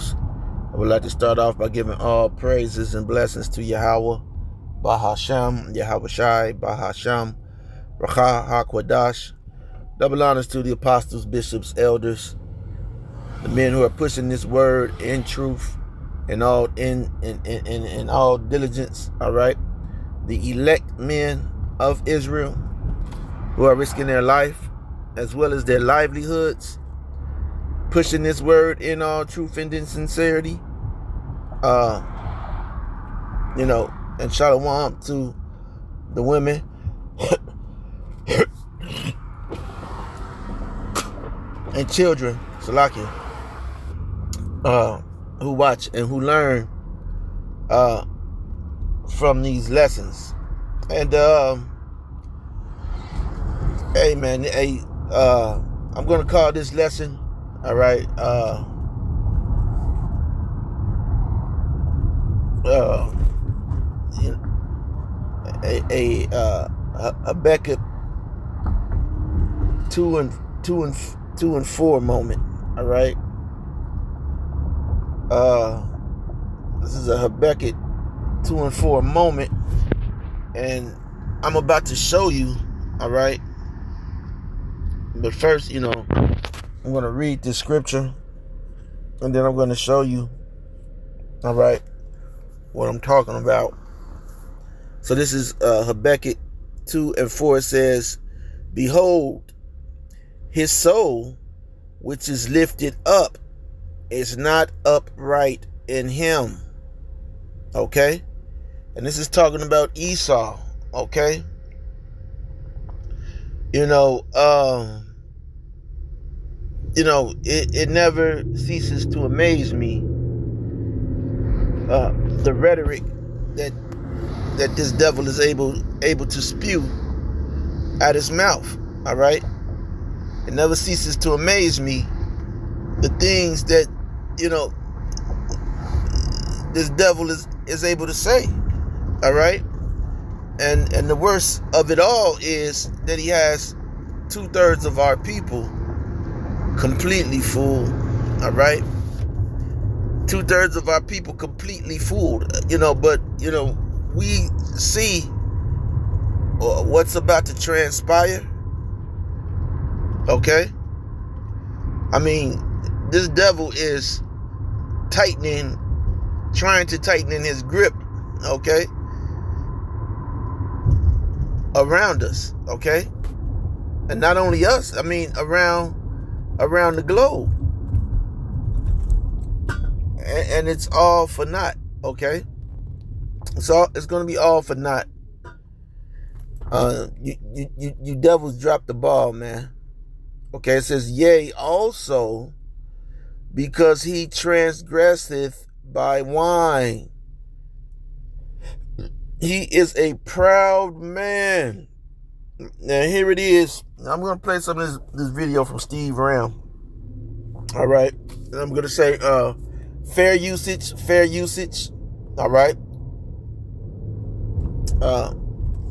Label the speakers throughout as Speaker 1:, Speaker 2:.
Speaker 1: Ghost. I would like to start off by giving all praises and blessings to Yahweh, Bahasham, Yahweh Shai, Bahasham, Rakha HaKwadash. Double honors to the apostles, bishops, elders, the men who are pushing this word in truth and all in all diligence. All right, the elect men of Israel who are risking their life as well as their livelihoods, pushing this word in all truth and in sincerity. And shalom to the women and children, Salakia, who watch and who learn from these lessons. And hey man, I'm gonna call this lesson, all right, Habakkuk 2 and 4 moment. All right. This is a Habakkuk 2 and 4 moment, and I'm about to show you. All right. But first, I'm going to read the scripture, and then I'm going to show you. All right, what I'm talking about. So this is Habakkuk 2 and 4. It says, "Behold, his soul, which is lifted up, is not upright in him." Okay? And this is talking about Esau. Okay? It never ceases to amaze me, the rhetoric that this devil is able to spew out his mouth. All right, it never ceases to amaze me the things that this devil is able to say. All right, and the worst of it all is that he has 2/3 of our people completely fooled. All right, 2/3 of our people completely fooled. But we see what's about to transpire. Okay? I mean, this devil is trying to tighten in his grip, okay? Around us, okay? And not only us, I mean around the globe. And it's all for naught, okay? It's going to be all for naught. You devils dropped the ball, man. Okay, it says, "Yea, also, because he transgresseth by wine. He is a proud man." Now, here it is. I'm going to play some of this video from Steve Ram. All right. And I'm going to say, fair usage. All right.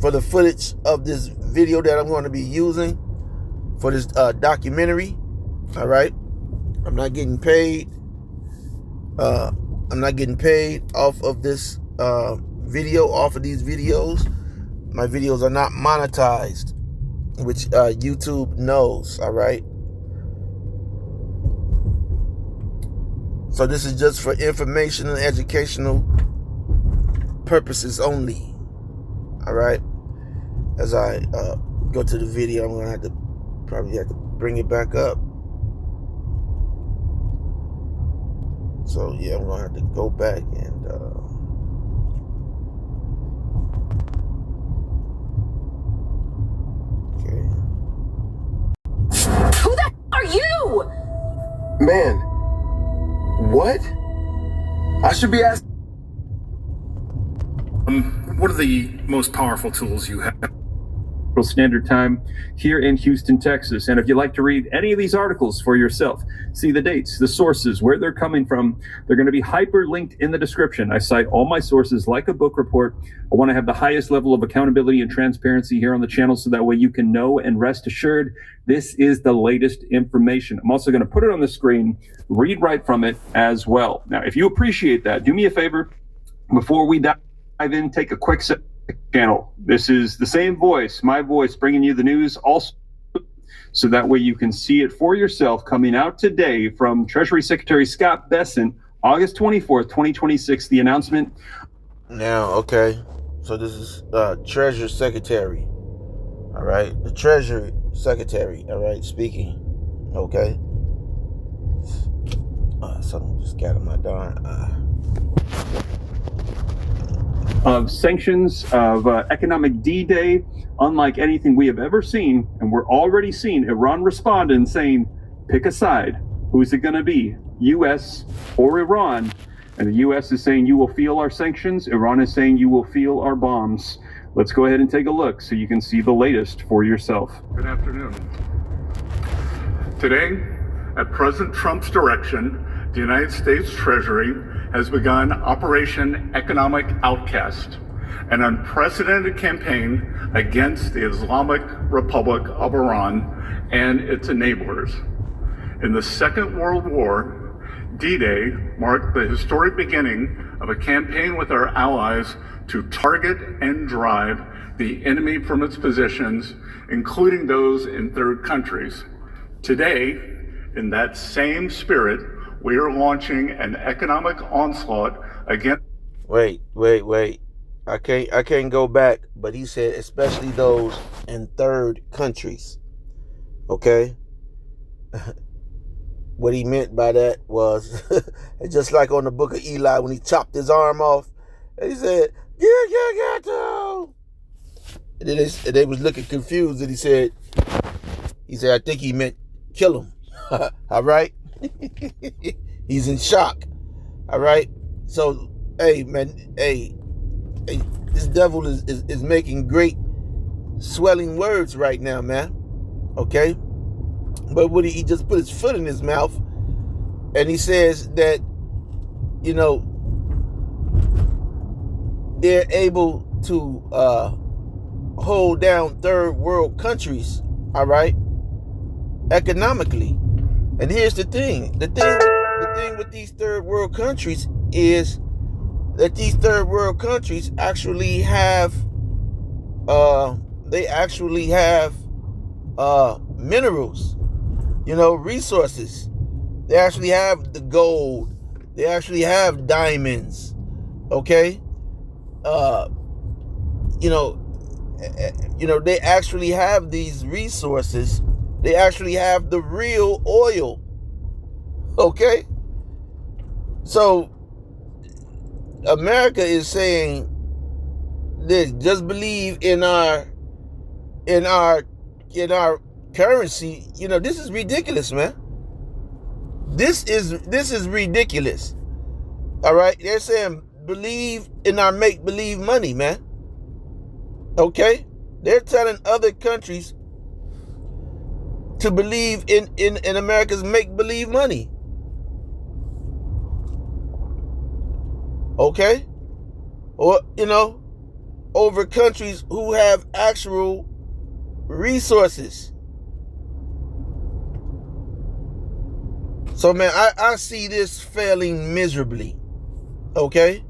Speaker 1: For the footage of this video that I'm going to be using for this documentary. All right. I'm not getting paid. I'm not getting paid off of this video, off of these videos. My videos are not monetized, which YouTube knows. All right. So this is just for information and educational purposes only. All right. As I go to the video, I'm going to probably have to bring it back up. So yeah, I'm going to have to go back and okay.
Speaker 2: Who the are you?
Speaker 3: Man, what? I should be asking.
Speaker 4: What are the most powerful tools you have? Standard Time here in Houston, Texas. And if you'd like to read any of these articles for yourself, see the dates, the sources, where they're coming from, they're going to be hyperlinked in the description. I cite all my sources like a book report. I want to have the highest level of accountability and transparency here on the channel so that way you can know and rest assured this is the latest information. I'm also going to put it on the screen, read right from it as well. Now, if you appreciate that, do me a favor. Before we dive in, take a quick second. Channel. This is the same voice, my voice, bringing you the news also, so that way you can see it for yourself, coming out today from Treasury Secretary Scott Bessent, August 24th, 2026, the announcement.
Speaker 1: Now, okay, so this is Treasury Secretary, all right, the Treasury Secretary, all right, speaking, okay. Something just got in my darn eye.
Speaker 4: Of sanctions, of economic D-Day, unlike anything we have ever seen. And we're already seeing Iran respond and saying, pick a side. Who's it going to be? U.S. or Iran? And the U.S. is saying you will feel our sanctions. Iran is saying you will feel our bombs. Let's go ahead and take a look so you can see the latest for yourself.
Speaker 5: Good afternoon. Today, at President Trump's direction, the United States Treasury has begun Operation Economic Outcast, an unprecedented campaign against the Islamic Republic of Iran and its enablers. In the Second World War, D-Day marked the historic beginning of a campaign with our allies to target and drive the enemy from its positions, including those in third countries. Today, in that same spirit, we are launching an economic onslaught against...
Speaker 1: Wait. I can't go back, but he said especially those in third countries. Okay? What he meant by that was, just like on the book of Eli when he chopped his arm off, and he said, get to. And then they was looking confused, and he said, I think he meant kill him. All right? He's in shock. All right? So, hey, man, hey, this devil is making great swelling words right now, man. Okay? But what he just put his foot in his mouth, and he says that, you know, they're able to hold down third world countries, all right, economically. And here's the thing. The thing with these third world countries is that these third world countries actually have minerals, you know, resources. They actually have the gold. They actually have diamonds. Okay? You know, they actually have these resources. They actually have the real oil. Okay? So America is saying this, just believe in our currency. You know, this is ridiculous, man. This is ridiculous. All right? They're saying believe in our make-believe money, man. Okay? They're telling other countries to believe in America's make-believe money. Okay? Or, you know, over countries who have actual resources. So, man, I see this failing miserably. Okay?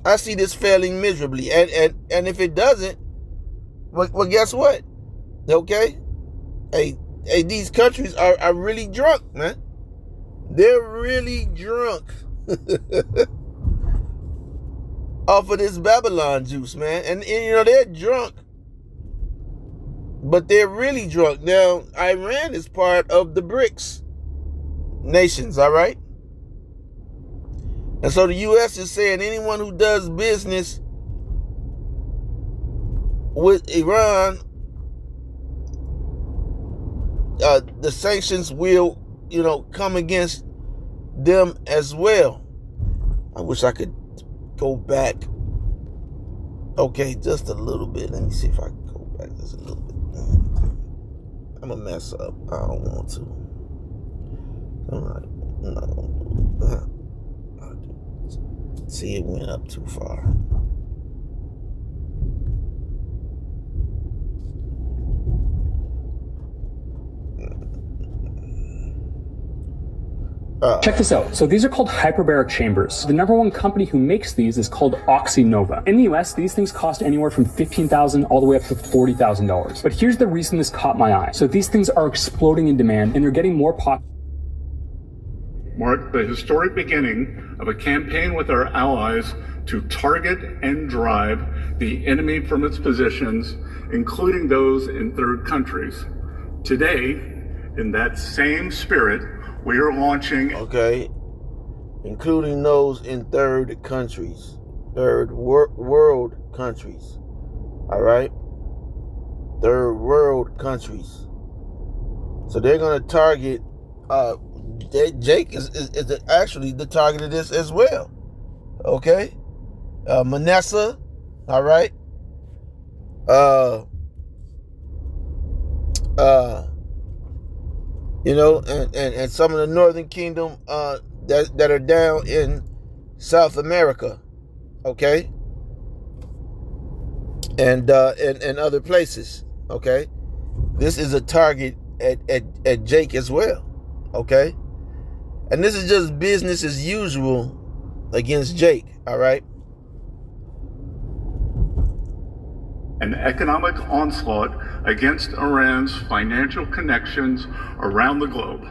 Speaker 1: I see this failing miserably. And if it doesn't, well, guess what? Okay? Hey, these countries are really drunk, man. They're really drunk. Off of this Babylon juice, man. And you know, they're drunk. But they're really drunk. Now, Iran is part of the BRICS nations, all right? And so the U.S. is saying anyone who does business with Iran, the sanctions will, you know, come against them as well. I wish I could go back. Okay, just a little bit. Let me see if I can go back just a little bit. I'm gonna mess up. I don't want to. I'm not gonna do that. See, it went up too far.
Speaker 6: Check this out. So these are called hyperbaric chambers. The #1 company who makes these is called Oxynova. In the US, these things cost anywhere from $15,000 all the way up to $40,000. But here's the reason this caught my eye. So these things are exploding in demand and they're getting more popular.
Speaker 5: Marked the historic beginning of a campaign with our allies to target and drive the enemy from its positions, including those in third countries. Today, in that same spirit, we are launching...
Speaker 1: Okay, including those in third countries, third world countries, all right? Third world countries. So they're going to target, Jake is actually the target of this as well, okay? Manessa, all right? You know, and some of the Northern Kingdom that are down in South America, okay, and other places, okay. This is a target at Jake as well, okay, and this is just business as usual against Jake, all right.
Speaker 5: An economic onslaught against Iran's financial connections around the globe.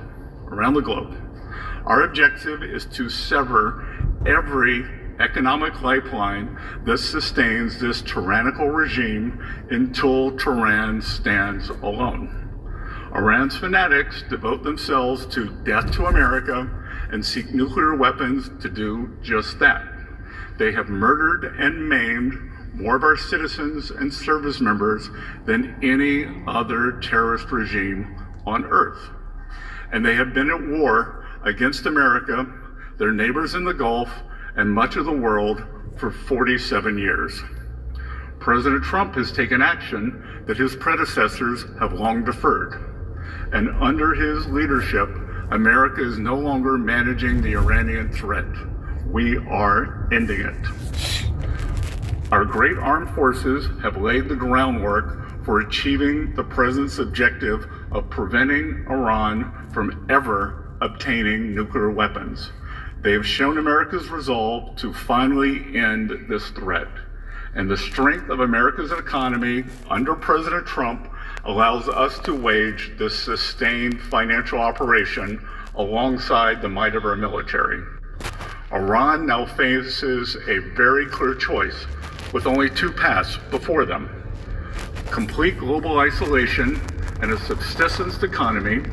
Speaker 5: Our objective is to sever every economic lifeline that sustains this tyrannical regime until Tehran stands alone. Iran's fanatics devote themselves to death to America and seek nuclear weapons to do just that. They have murdered and maimed more of our citizens and service members than any other terrorist regime on earth. And they have been at war against America, their neighbors in the Gulf, and much of the world for 47 years. President Trump has taken action that his predecessors have long deferred. And under his leadership, America is no longer managing the Iranian threat. We are ending it. Our great armed forces have laid the groundwork for achieving the president's objective of preventing Iran from ever obtaining nuclear weapons. They have shown America's resolve to finally end this threat. And the strength of America's economy under President Trump allows us to wage this sustained financial operation alongside the might of our military. Iran now faces a very clear choice with only two paths before them: complete global isolation and a subsistence economy,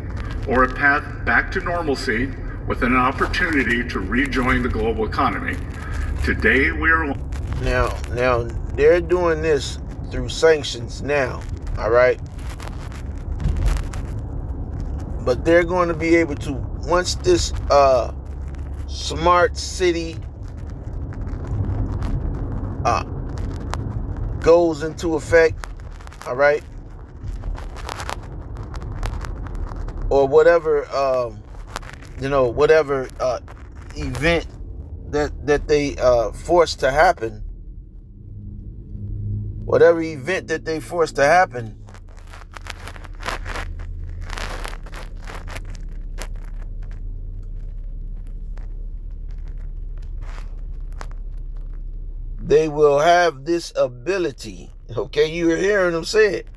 Speaker 5: or a path back to normalcy with an opportunity to rejoin the global economy. Today we are...
Speaker 1: Now they're doing this through sanctions now, all right? But they're going to be able to, once this smart city goes into effect, all right, or whatever, whatever event that they force to happen, whatever event that they force to happen, they will have this ability, okay, you're hearing them say it,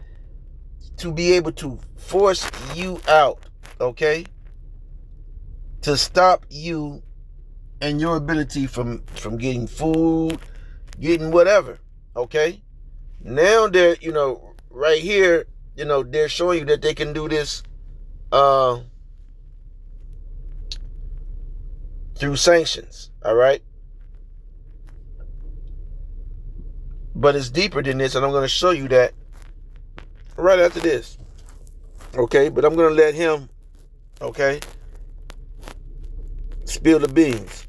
Speaker 1: to be able to force you out, okay, to stop you and your ability from getting food, getting whatever, okay. Now they're, right here, they're showing you that they can do this through sanctions, all right. But it's deeper than this, and I'm going to show you that right after this. Okay, but I'm going to let him, okay, spill the beans.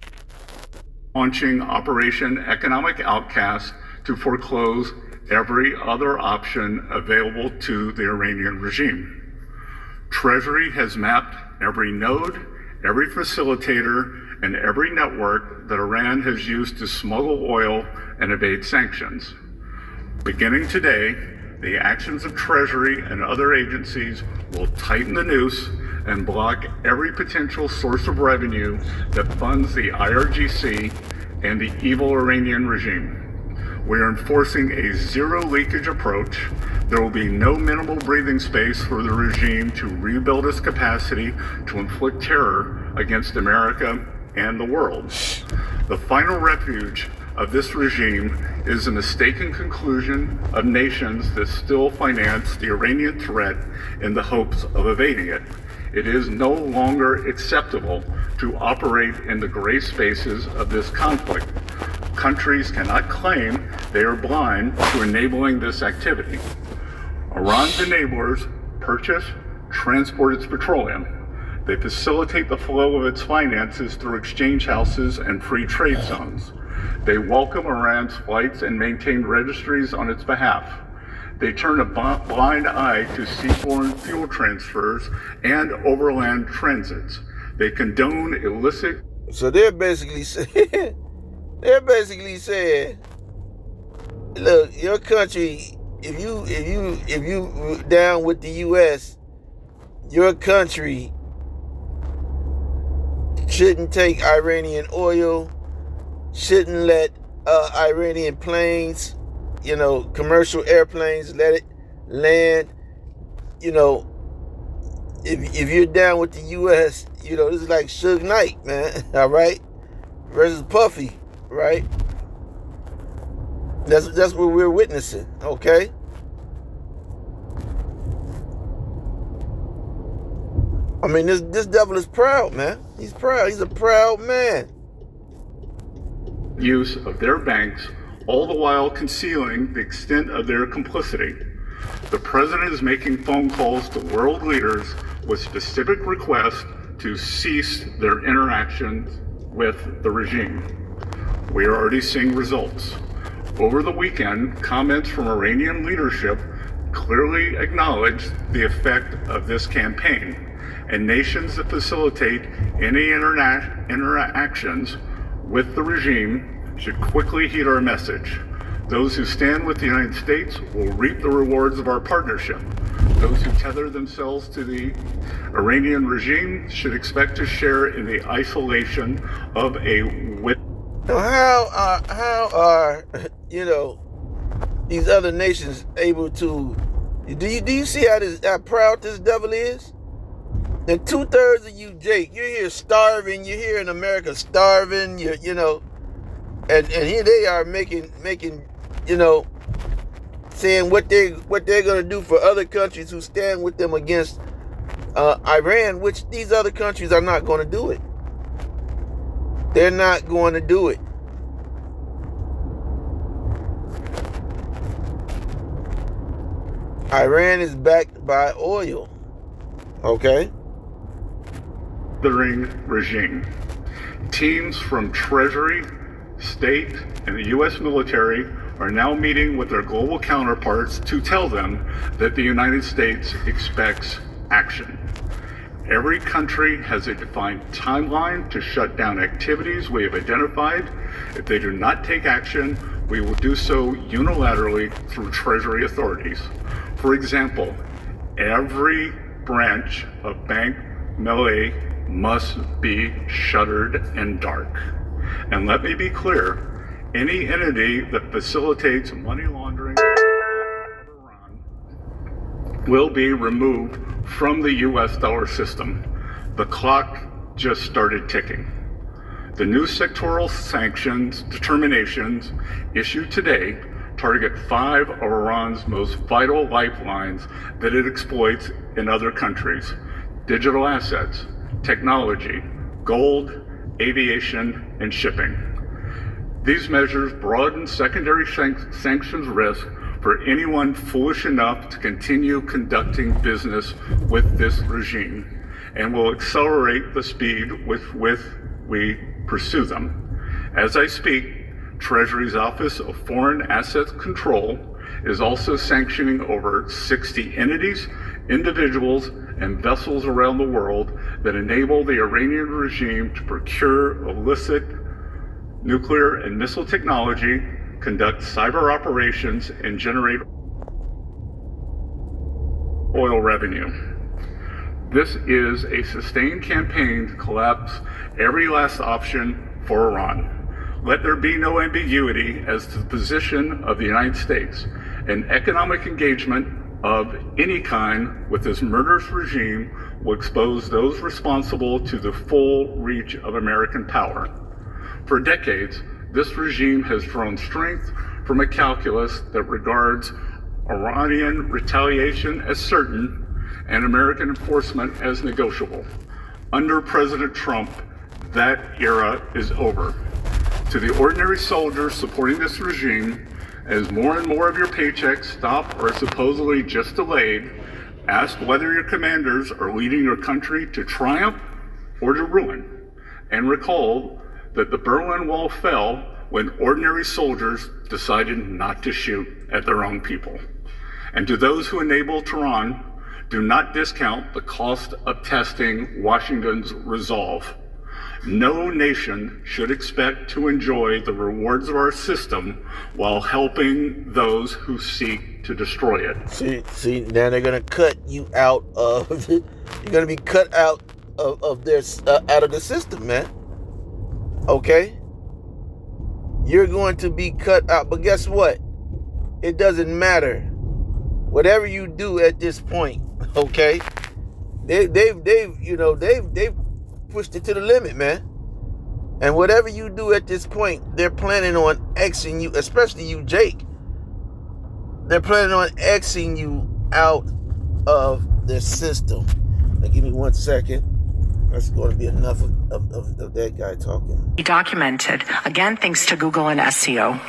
Speaker 5: Launching Operation Economic Outcast to foreclose every other option available to the Iranian regime. Treasury has mapped every node, every facilitator, and every network that Iran has used to smuggle oil and evade sanctions. Beginning today, the actions of Treasury and other agencies will tighten the noose and block every potential source of revenue that funds the IRGC and the evil Iranian regime. We are enforcing a zero leakage approach. There will be no minimal breathing space for the regime to rebuild its capacity to inflict terror against America and the world. The final refuge of this regime is a mistaken conclusion of nations that still finance the Iranian threat in the hopes of evading it. It is no longer acceptable to operate in the gray spaces of this conflict. Countries cannot claim they are blind to enabling this activity. Iran's enablers purchase, transport its petroleum. They facilitate the flow of its finances through exchange houses and free trade zones. They welcome Iran's flights and maintain registries on its behalf. They turn a blind eye to seaborne fuel transfers and overland transits. They condone illicit.
Speaker 1: So they're basically saying, look, your country, if you down with the U.S., your country shouldn't take Iranian oil, shouldn't let Iranian planes, commercial airplanes, let it land. If you're down with the U.S., this is like Suge Knight, man, all right, versus Puffy, right? That's what we're witnessing, okay? I mean, this devil is proud, man. He's proud. He's a proud man.
Speaker 5: Use of their banks, all the while concealing the extent of their complicity. The president is making phone calls to world leaders with specific requests to cease their interactions with the regime. We are already seeing results. Over the weekend, comments from Iranian leadership clearly acknowledged the effect of this campaign, and nations that facilitate any interactions with the regime should quickly heed our message. Those who stand with the United States will reap the rewards of our partnership. Those who tether themselves to the Iranian regime should expect to share in the isolation of a witness.
Speaker 1: How are these other nations able to? Do you see how proud this devil is? And 2/3 of you, Jake, you're here starving. You're here in America starving. And here they are making saying what they're gonna do for other countries who stand with them against Iran, which these other countries are not going to do it. They're not going to do it. Iran is backed by oil. Okay?
Speaker 5: The regime. Teams from Treasury, State, and the U.S. military are now meeting with their global counterparts to tell them that the United States expects action. Every country has a defined timeline to shut down activities we have identified. If they do not take action, we will do so unilaterally through Treasury authorities. For example, every branch of Bank Melay must be shuttered and dark. And let me be clear, any entity that facilitates money laundering of Iran will be removed from the US dollar system. The clock just started ticking. The new sectoral sanctions determinations issued today target 5 of Iran's most vital lifelines that it exploits in other countries: digital assets, technology, gold, aviation, and shipping. These measures broaden secondary sanctions risk for anyone foolish enough to continue conducting business with this regime, and will accelerate the speed with which we pursue them. As I speak, Treasury's Office of Foreign Assets Control is also sanctioning over 60 entities, individuals, and vessels around the world that enable the Iranian regime to procure illicit nuclear and missile technology, conduct cyber operations, and generate oil revenue. This is a sustained campaign to collapse every last option for Iran. Let there be no ambiguity as to the position of the United States. An economic engagement of any kind with this murderous regime will expose those responsible to the full reach of American power. For decades, this regime has drawn strength from a calculus that regards Iranian retaliation as certain and American enforcement as negotiable. Under President Trump, that era is over. To the ordinary soldier supporting this regime, as more and more of your paychecks stop or are supposedly just delayed, ask whether your commanders are leading your country to triumph or to ruin. And recall that the Berlin Wall fell when ordinary soldiers decided not to shoot at their own people. And to those who enable Tehran, do not discount the cost of testing Washington's resolve. No nation should expect to enjoy the rewards of our system while helping those who seek to destroy it.
Speaker 1: See, now they're gonna cut you out of. You're gonna be cut out of their out of the system, man. Okay, you're going to be cut out. But guess what? It doesn't matter. Whatever you do at this point, okay, they've pushed it to the limit, man. And whatever you do at this point, they're planning on Xing you, especially you, Jake. They're planning on Xing you out of the system. Now, give me 1 second. That's going to be enough of that guy talking.
Speaker 2: Documented, again, thanks to Google and SEO.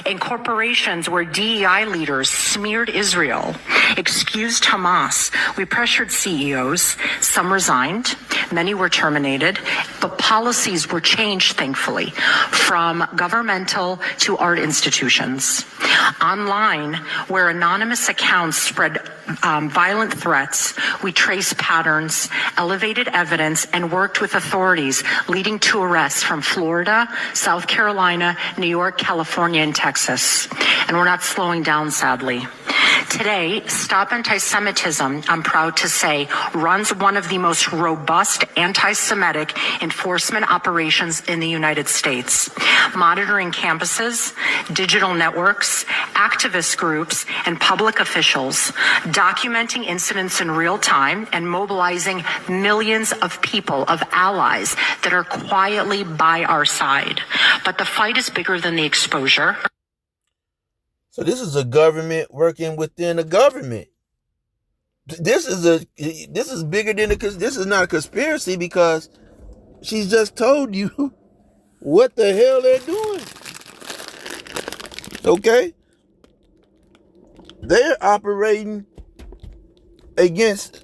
Speaker 2: In corporations where DEI leaders smeared Israel, excused Hamas, we pressured CEOs. Some resigned, many were terminated, but policies were changed, thankfully, from governmental to art institutions. Online, where anonymous accounts spread violent threats, we traced patterns, elevated evidence, and worked with authorities, leading to arrests from Florida, South Carolina, New York, California, and Texas. And we're not slowing down, sadly. Today, Stop Anti-Semitism, I'm proud to say, runs one of the most robust anti-Semitic enforcement operations in the United States, monitoring campuses, digital networks, activist groups, and public officials, documenting incidents in real time and mobilizing millions of people, of allies that are quietly by our side. But the fight is bigger than the exposure.
Speaker 1: So this is a government working within a government. This is bigger than this is not a conspiracy, because she's just told you what the hell they're doing. Okay? They're operating against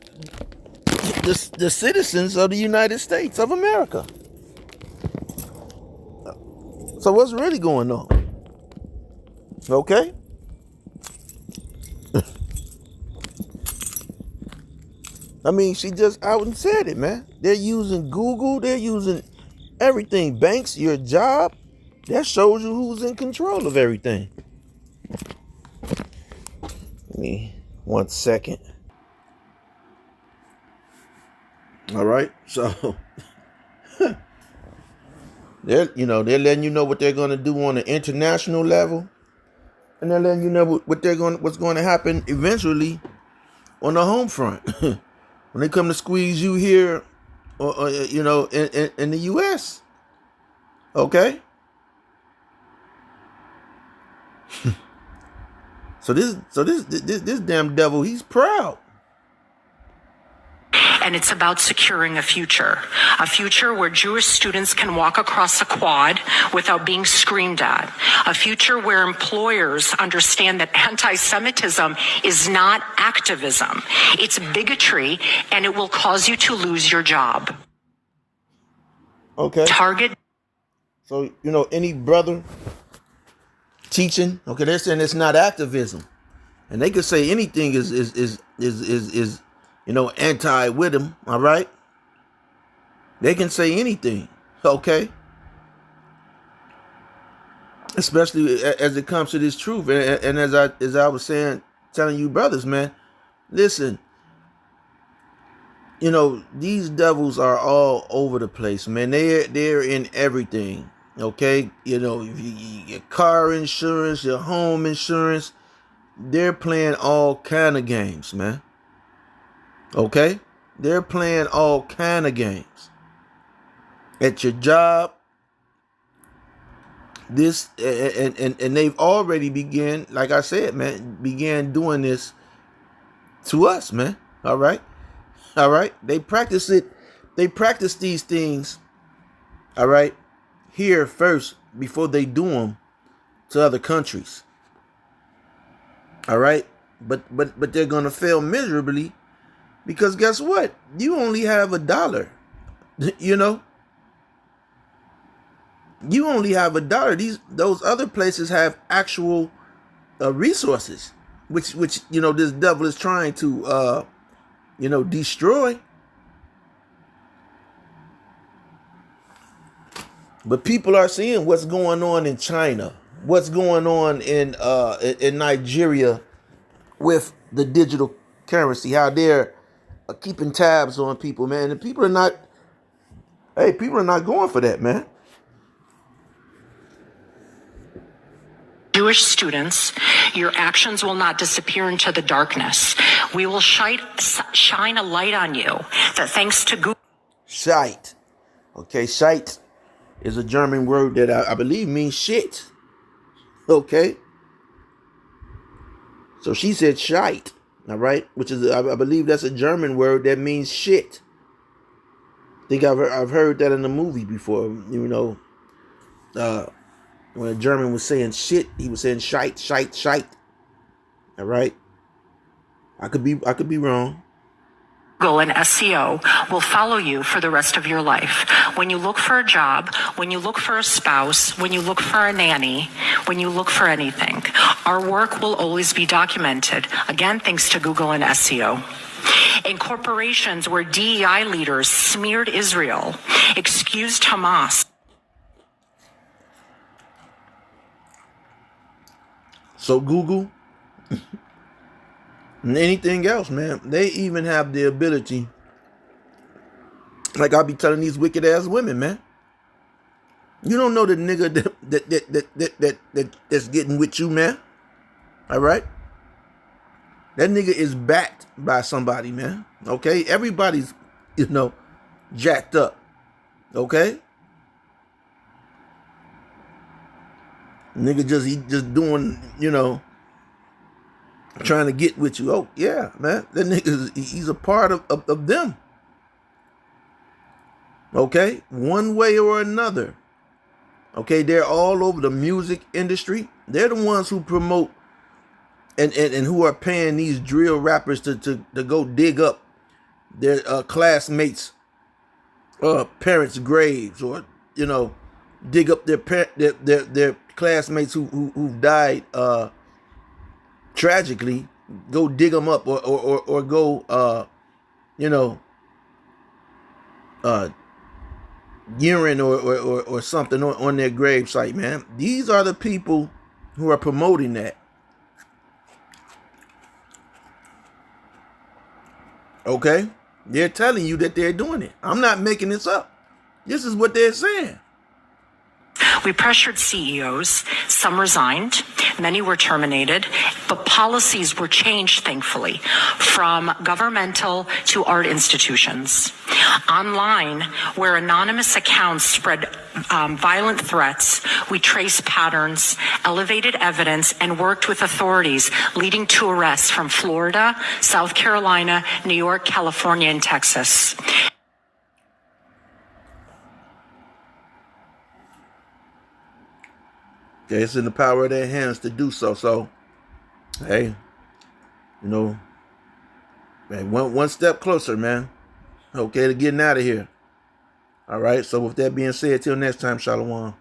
Speaker 1: the citizens of the United States of America. So what's really going on? Okay? I mean, she just out and said it, man. They're using Google. They're using everything. Banks, your job. That shows you who's in control of everything. Give me 1 second. All right. So, they're letting you know what they're going to do on an international level. And they're letting you know what's going to happen eventually on the home front. When they come to squeeze you here, or in the U.S. Okay. So this damn devil, he's proud.
Speaker 2: And it's about securing a future where Jewish students can walk across a quad without being screamed at, a future where employers understand that anti-Semitism is not activism, it's bigotry, and it will cause you to lose your job.
Speaker 1: Okay.
Speaker 2: Target.
Speaker 1: So, any brother teaching. Okay, they're saying it's not activism, and they could say anything is anti with them. All right, they can say anything. Okay, especially as it comes to this truth, and as I was saying, telling you brothers, man, listen. These devils are all over the place, man. They're in everything. Okay, your car insurance, your home insurance, they're playing all kind of games, man. Okay, they're playing all kind of games at your job. This and they've already began, like I said, man, began doing this to us, man. All right. They practice it. They practice these things. All right. Here first before they do them to other countries. All right. But they're going to fail miserably because guess what? You only have $1. You only have $1. Those other places have actual resources, which this devil is trying to destroy. But people are seeing what's going on in China, what's going on in Nigeria with the digital currency, how they're keeping tabs on people, man. And people are not going for that, man.
Speaker 2: Jewish students, your actions will not disappear into the darkness. We will shine a light on you that thanks to Google.
Speaker 1: Shite. Okay, shite is a German word that I believe means shit. Okay. So she said shite, all right, which is, I believe that's a German word that means shit. I think I've heard that in a movie before, when a German was saying shit, he was saying shite, shite, shite. All right. I could be wrong.
Speaker 2: Google and SEO will follow you for the rest of your life. When you look for a job, when you look for a spouse, when you look for a nanny, when you look for anything, our work will always be documented. Again, thanks to Google and SEO. In corporations where DEI leaders smeared Israel, excused Hamas.
Speaker 1: So Google and anything else, man, they even have the ability, like I'll be telling these wicked ass women, man, you don't know the nigga that's getting with you, man. All right, that nigga is backed by somebody, man. Okay, everybody's jacked up. Okay, nigga just doing trying to get with you. Oh yeah, man, that nigga he's a part of them. Okay, one way or another. Okay, they're all over the music industry. They're the ones who promote and who are paying these drill rappers to go dig up their classmates' parents' graves, or dig up their classmates who've died tragically. Go dig them up, or go urine or something on their grave site, man. These are the people who are promoting that. Okay, they're telling you that they're doing it. I'm not making this up. This is what they're saying.
Speaker 2: We pressured CEOs. Some resigned. Many were terminated. But policies were changed, thankfully, from governmental to art institutions. Online, where anonymous accounts spread violent threats, we traced patterns, elevated evidence, and worked with authorities, leading to arrests from Florida, South Carolina, New York, California, and Texas.
Speaker 1: Okay, it's in the power of their hands to do so. So, hey, man, one step closer, man. Okay, to getting out of here. All right. So with that being said, till next time, Shalom.